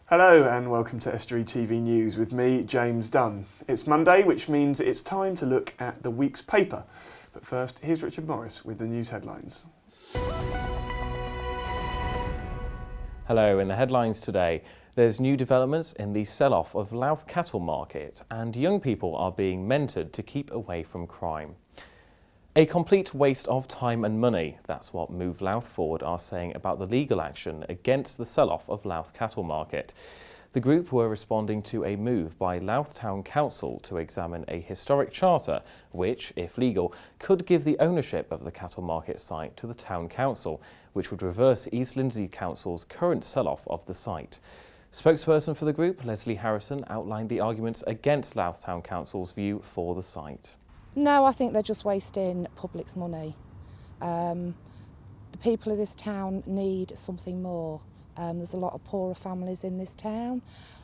Hello and welcome to Estuary TV News with me, James Dunn. It's Monday, which means it's time to look at the week's paper. But first, here's Richard Morris with the news headlines. Hello, in the headlines today, there's new developments in the sell-off of Louth Cattle Market and young people are being mentored to keep away from crime. A complete waste of time and money, that's what Move Louth Forward are saying about the legal action against the sell-off of Louth Cattle Market. The group were responding to a move by Louth Town Council to examine a historic charter which, if legal, could give the ownership of the cattle market site to the Town Council, which would reverse East Lindsey Council's current sell-off of the site. Spokesperson for the group, Leslie Harrison, outlined the arguments against Louth Town Council's view for the site. No, I think they're just wasting public's money. The people of this town need something more. There's a lot of poorer families in this town,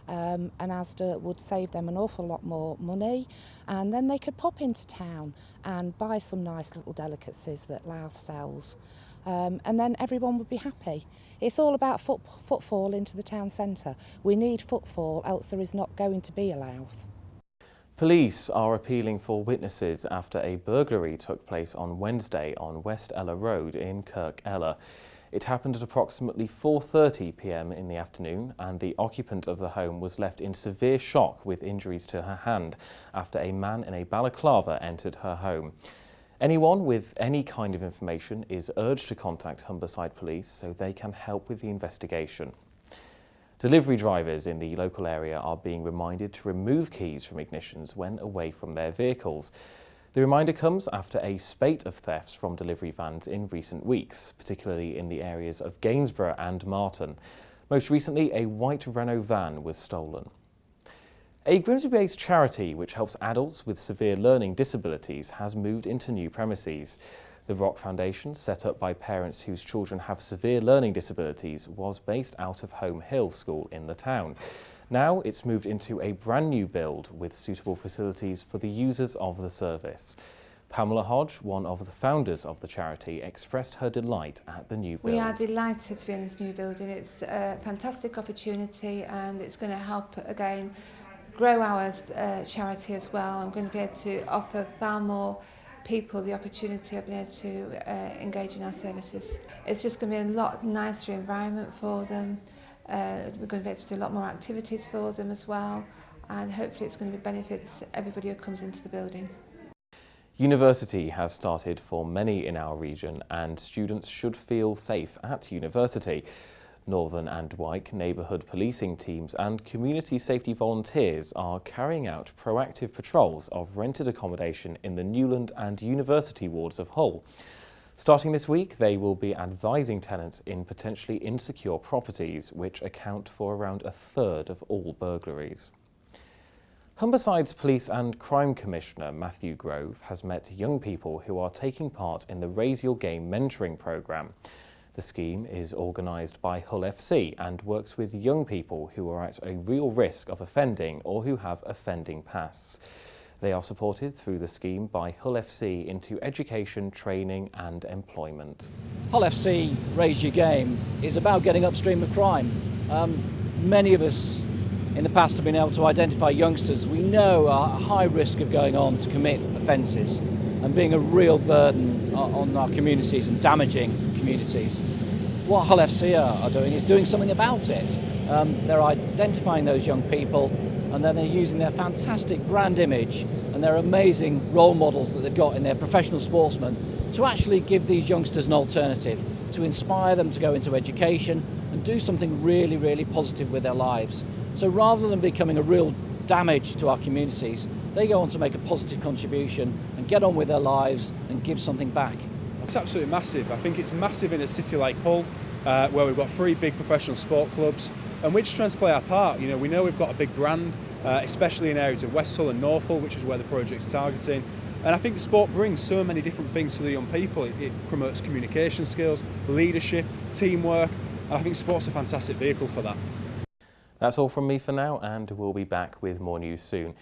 and Asda would save them an awful lot more money, and then they could pop into town and buy some nice little delicacies that Louth sells, and then everyone would be happy. It's all about footfall into the town centre. We need footfall, else there is not going to be a Louth. Police are appealing for witnesses after a burglary took place on Wednesday on West Ella Road in Kirk Ella. It happened at approximately 4:30 p.m. in the afternoon and the occupant of the home was left in severe shock with injuries to her hand after a man in a balaclava entered her home. Anyone with any kind of information is urged to contact Humberside Police so they can help with the investigation. Delivery drivers in the local area are being reminded to remove keys from ignitions when away from their vehicles. The reminder comes after a spate of thefts from delivery vans in recent weeks, particularly in the areas of Gainsborough and Marton. Most recently, a white Renault van was stolen. A Grimsby-based charity which helps adults with severe learning disabilities has moved into new premises. The Rock Foundation, set up by parents whose children have severe learning disabilities, was based out of Home Hill School in the town. Now it's moved into a brand new build with suitable facilities for the users of the service. Pamela Hodge, one of the founders of the charity, expressed her delight at the new build. We are delighted to be in this new building. It's a fantastic opportunity and it's going to help again grow our charity as well. I'm going to be able to offer far more people the opportunity of being able to engage in our services. It's just going to be a lot nicer environment for them. We're going to be able to do a lot more activities for them as well, and hopefully it's going to be benefits everybody who comes into the building. University has started for many in our region and students should feel safe at university. Northern and Wyke neighbourhood policing teams and community safety volunteers are carrying out proactive patrols of rented accommodation in the Newland and University wards of Hull. Starting this week, they will be advising tenants in potentially insecure properties, which account for around a third of all burglaries. Humberside's Police and Crime Commissioner Matthew Grove has met young people who are taking part in the Raise Your Game mentoring programme. The scheme is organised by Hull FC and works with young people who are at a real risk of offending or who have offending pasts. They are supported through the scheme by Hull FC into education, training and employment. Hull FC Raise Your Game is about getting upstream of crime. Many of us in the past have been able to identify youngsters we know are at high risk of going on to commit offences and being a real burden on our communities and damaging communities. What Hull FC are doing is doing something about it. They're identifying those young people and then they're using their fantastic brand image and their amazing role models that they've got in their professional sportsmen to actually give these youngsters an alternative, to inspire them to go into education and do something really, really positive with their lives. So rather than becoming a real damage to our communities, they go on to make a positive contribution and get on with their lives and give something back. It's absolutely massive. I think it's massive in a city like Hull, where we've got 3 big professional sport clubs, and we're just trying to play our part. You know, we know we've got a big brand, especially in areas of West Hull and North Hull, which is where the project's targeting. And I think the sport brings so many different things to the young people. It promotes communication skills, leadership, teamwork, and I think sport's a fantastic vehicle for that. That's all from me for now, and we'll be back with more news soon.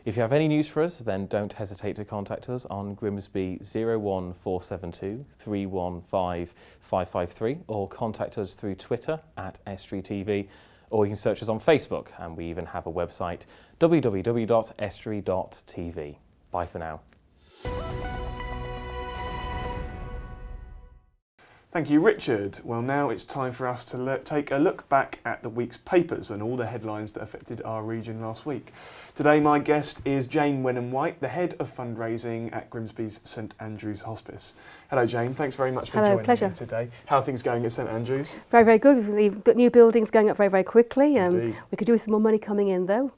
If you have any news for us, then don't hesitate to contact us on Grimsby 01472 315 553 or contact us through Twitter at Estuary TV or you can search us on Facebook, and we even have a website, www.estuary.tv. Bye for now. Thank you, Richard. Well, now it's time for us to take a look back at the week's papers and all the headlines that affected our region last week. Today, my guest is Jane Wenham-White, the head of fundraising at Grimsby's St Andrew's Hospice. Hello, Jane. Thanks very much for joining me today. How are things going at St Andrew's? Very, very good. We've got new buildings going up very, very quickly. Indeed. We could do with some more money coming in, though.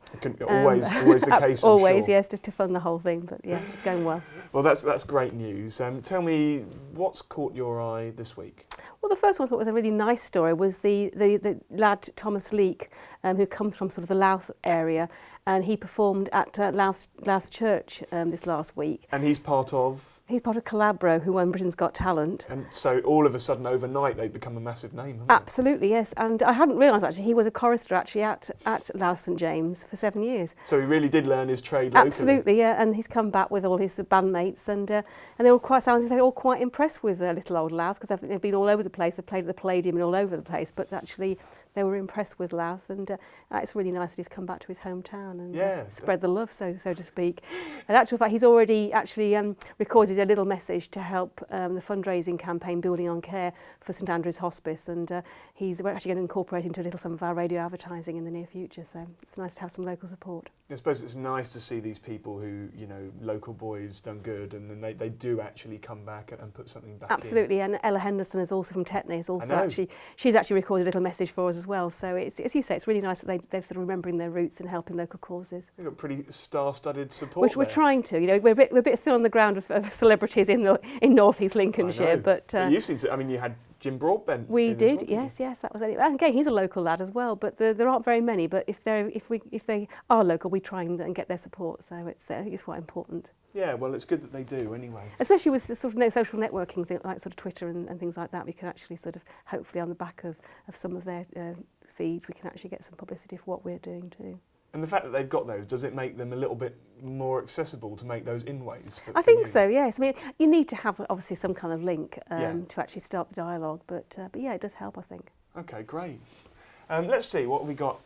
Always the case, always, I'm sure. yes, to fund the whole thing. But yeah, it's going well. Well, that's great news. Tell me, what's caught your eye this week? Well, the first one I thought was a really nice story was the lad Thomas Leake, who comes from sort of the Louth area, and he performed at Louth Church this last week. And he's part of? He's part of Calabro, who won Britain's Got Talent. And so all of a sudden, overnight, they've become a massive name, haven't they? Absolutely, yes. And I hadn't realised, actually, he was a chorister, actually, at Louth St James for 7 years. So he really did learn his trade locally? Absolutely, yeah. And he's come back with all his bandmates, and they all they're all quite impressed with little old Louth, because they've been all over the place. They've played at the Palladium and all over the place, but actually they were impressed with Louth, and it's really nice that he's come back to his hometown and spread the love, so to speak. In actual fact, he's already actually recorded a little message to help the fundraising campaign Building on Care for St Andrew's Hospice, and we're actually going to incorporate into some of our radio advertising in the near future, so it's nice to have some local support. I suppose it's nice to see these people who, local boys done good, and then they do actually come back and put something back Absolutely, in. And Ella Henderson is also from Tetney, she's actually recorded a little message for us as well, so it's, as you say, it's really nice that they're sort of remembering their roots and helping local causes. We've got pretty star-studded support. Which we're trying to, we're a bit thin on the ground of celebrities in North East Lincolnshire, but you seem to. I mean, you had Jim Broadbent. We did, yes, that was it. Again, he's a local lad as well, but there aren't very many. But if they are local, we try and get their support. So I think it's quite important. Yeah, well, it's good that they do anyway. Especially with the sort of social networking thing, like sort of Twitter and things like that, we can actually sort of, hopefully on the back of some of their feeds, we can actually get some publicity for what we're doing too. And the fact that they've got those, does it make them a little bit more accessible to make those inways? I think so, yes. I mean, you need to have obviously some kind of link to actually start the dialogue, but yeah, it does help, I think. Okay, great. Let's see, what have we got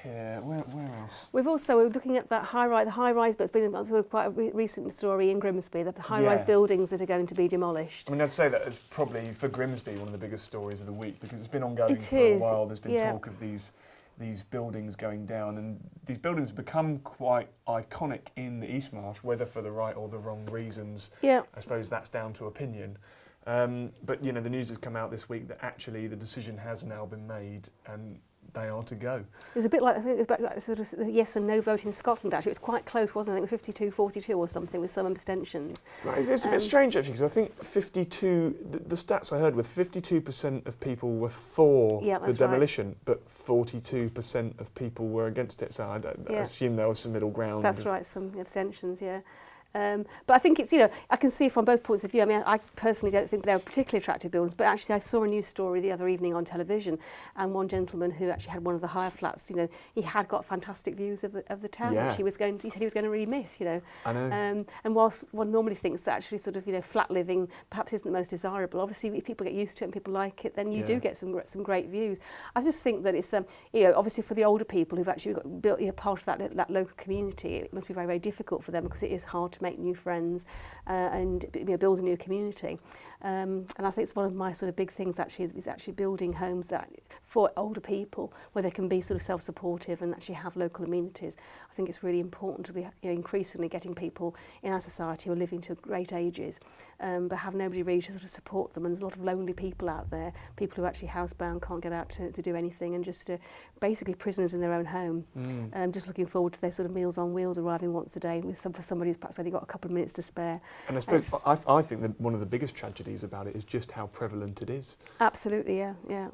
here? Where else? We're looking at that the high-rise, but it's been sort of quite a recent story in Grimsby, the high-rise buildings that are going to be demolished. I mean, I'd say that it's probably, for Grimsby, one of the biggest stories of the week, because it's been ongoing for a while. There's been talk of these buildings going down, and these buildings have become quite iconic in the East Marsh, whether for the right or the wrong reasons. Yeah. I suppose that's down to opinion. But the news has come out this week that actually the decision has now been made and they are to go. It was a bit like, I think it was like sort of the yes and no vote in Scotland, actually. It was quite close, wasn't it? I think it was 52-42 or something with some abstentions. Right, it's a bit strange, actually, because I think 52, the stats I heard with 52% of people were for the demolition, but 42% of people were against it. So I assume there was some middle ground. That's right, some abstentions, yeah. But I think it's, I can see from both points of view. I mean, I personally don't think they're particularly attractive buildings, but actually I saw a news story the other evening on television, and one gentleman who actually had one of the higher flats, he had got fantastic views of the town, which he said he was going to really miss, I know. And whilst one normally thinks that actually sort of, flat living perhaps isn't the most desirable, obviously if people get used to it and people like it, then you do get some great views. I just think that it's, obviously for the older people who've actually built part of that local community, it must be very, very difficult for them, because it is hard to make new friends and build a new community. And I think it's one of my sort of big things actually is actually building homes that for older people where they can be sort of self-supportive and actually have local amenities. I think it's really important to be increasingly getting people in our society who are living to great ages but have nobody really to sort of support them, and there's a lot of lonely people out there, people who are actually housebound, can't get out to do anything, and just basically prisoners in their own home, just looking forward to their sort of Meals on Wheels arriving once a day for somebody who's perhaps only got a couple of minutes to spare. And I suppose I think that one of the biggest tragedies about it is just how prevalent it is. Absolutely, yeah.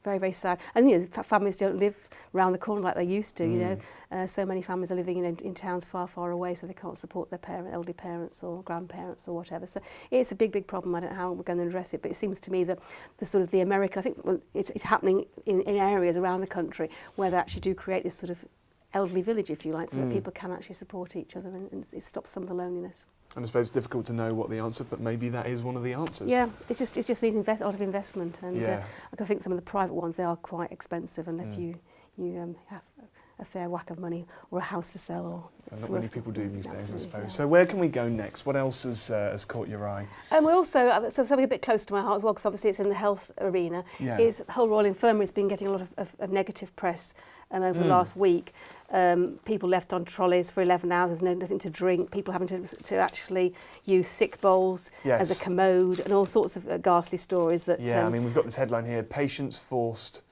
Very, very sad. And families don't live round the corner like they used to. So many families are living in towns far, far away, so they can't support their elderly parents or grandparents or whatever. So it's a big, big problem. I don't know how we're going to address it, but it seems to me that the American, I think it's happening in areas around the country where they actually do create this sort of elderly village, if you like, so that people can actually support each other and it stops some of the loneliness. And I suppose it's difficult to know what the answer, but maybe that is one of the answers. Yeah, it just needs a lot of investment, and I think some of the private ones, they are quite expensive unless you have a fair whack of money or a house to sell. Or not many people do these days, I suppose. Yeah. So where can we go next? What else has caught your eye? And we also, something a bit close to my heart as well, because obviously it's in the health arena, is the whole Royal Infirmary has been getting a lot of negative press over the last week. People left on trolleys for 11 hours, nothing to drink, people having to actually use sick bowls as a commode, and all sorts of ghastly stories. That I mean, we've got this headline here: patients forced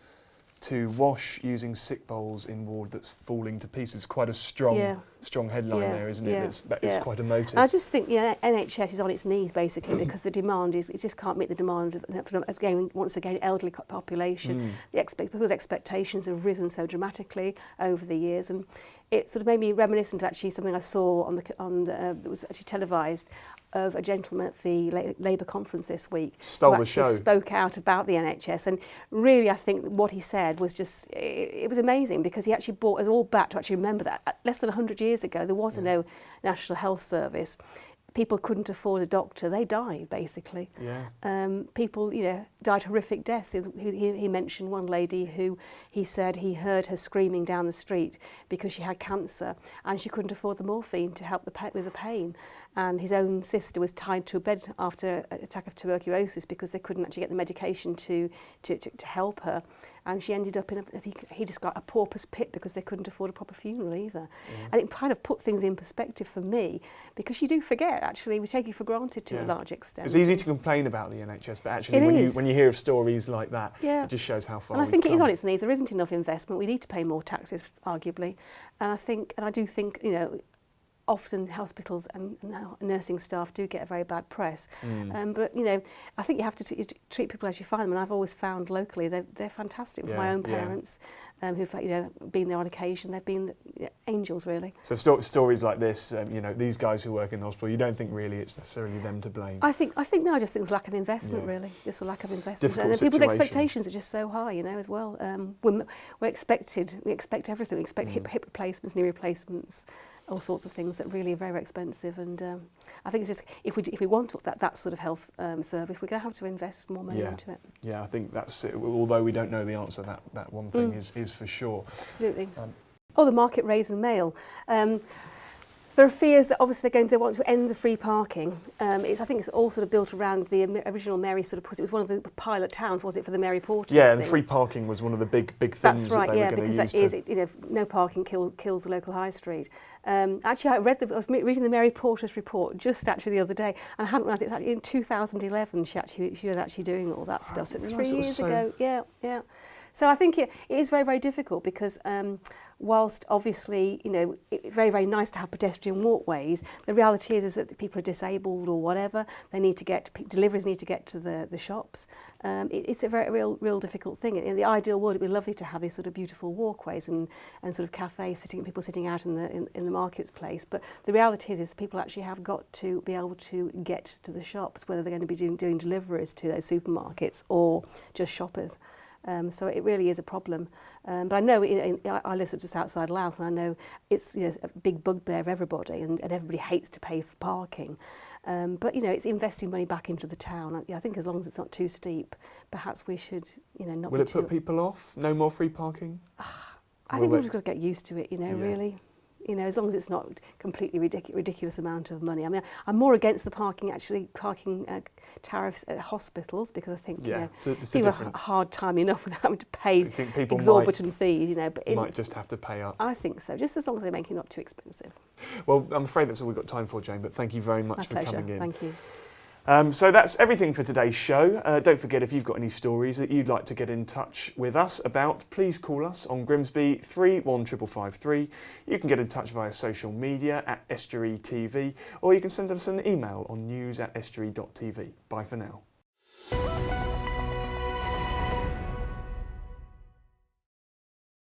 to wash using sick bowls in ward that's falling to pieces. Quite a strong headline there, isn't it? It's quite emotive. I just think NHS is on its knees basically because the demand is, it just can't meet the demand of, once again, elderly population. People's expectations have risen so dramatically over the years, and it sort of made me reminiscent of actually something I saw that was actually televised, of a gentleman at the Labour conference this week. Stole the show. Spoke out about the NHS, and really I think what he said was just, it was amazing, because he actually brought us all back to actually remember that less than 100 years ago there was no National Health Service. People couldn't afford a doctor, they died basically. People, died horrific deaths. He mentioned one lady who he said he heard her screaming down the street because she had cancer and she couldn't afford the morphine to help with the pain. And his own sister was tied to a bed after an attack of tuberculosis because they couldn't actually get the medication to help her. And she ended up in, as he described, a pauper's pit because they couldn't afford a proper funeral either. And it kind of put things in perspective for me, because you do forget, actually, we take it for granted to a large extent. It's easy to complain about the NHS, but actually when you hear of stories like that, it just shows how far we've come. And I think it is on its knees. There isn't enough investment. We need to pay more taxes, arguably. And I do think, often hospitals and nursing staff do get a very bad press. But, I think you have to treat people as you find them. And I've always found locally they're fantastic. With my own parents who've been there on occasion, they've been angels, really. So stories like this, these guys who work in the hosptal, you don't think really it's necessarily them to blame? I think no, I just think it's lack of investment, really. Just a lack of investment. Difficult and situation. People's expectations are just so high, as well. We expect everything. We expect hip replacements, knee replacements, all sorts of things that really are very, very expensive. And I think it's just, if we want that sort of health service, we're going to have to invest more money into it. Yeah, I think that's it. Although we don't know the answer, that one thing is for sure. Absolutely. The market raisin and mail. There are fears that obviously they want to end the free parking. I think it's all sort of built around the original Mary sort of put it was one of the pilot towns, was it, for the Mary Porters? Yeah, and free parking was one of the big things. That's right, that they were because that is no parking kills the local high street. Actually, I was reading the Mary Porters report just actually the other day, and I hadn't realised it's actually in 2011 she was actually doing all that stuff. So it's 3 years ago. Yeah. So I think it is very, very difficult because whilst obviously, it's very, very nice to have pedestrian walkways, the reality is that people are disabled or whatever, deliveries need to get to the shops. It's a very real difficult thing. In the ideal world, it'd be lovely to have these sort of beautiful walkways and sort of cafes, people sitting out in the marketplace. But the reality is people actually have got to be able to get to the shops, whether they're going to be doing deliveries to those supermarkets or just shoppers. So it really is a problem. But I know I live just outside Louth, and I know it's a big bugbear of everybody, and everybody hates to pay for parking. But it's investing money back into the town. I think as long as it's not too steep, perhaps we should not. Will it put people off? No more free parking? I think we've just got to get used to it. Really. As long as it's not completely ridiculous amount of money. I mean, I'm more against the parking tariffs at hospitals, because I think people have a hard time enough with having to pay exorbitant fees. But might just have to pay up. I think so, just as long as they make it not too expensive. Well, I'm afraid that's all we've got time for, Jane. But thank you very much for coming in. Thank you. So that's everything for today's show. Don't forget, if you've got any stories that you'd like to get in touch with us about, please call us on Grimsby 31553. You can get in touch via social media at Estuary TV, or you can send us an email on news@estuary.tv. Bye for now.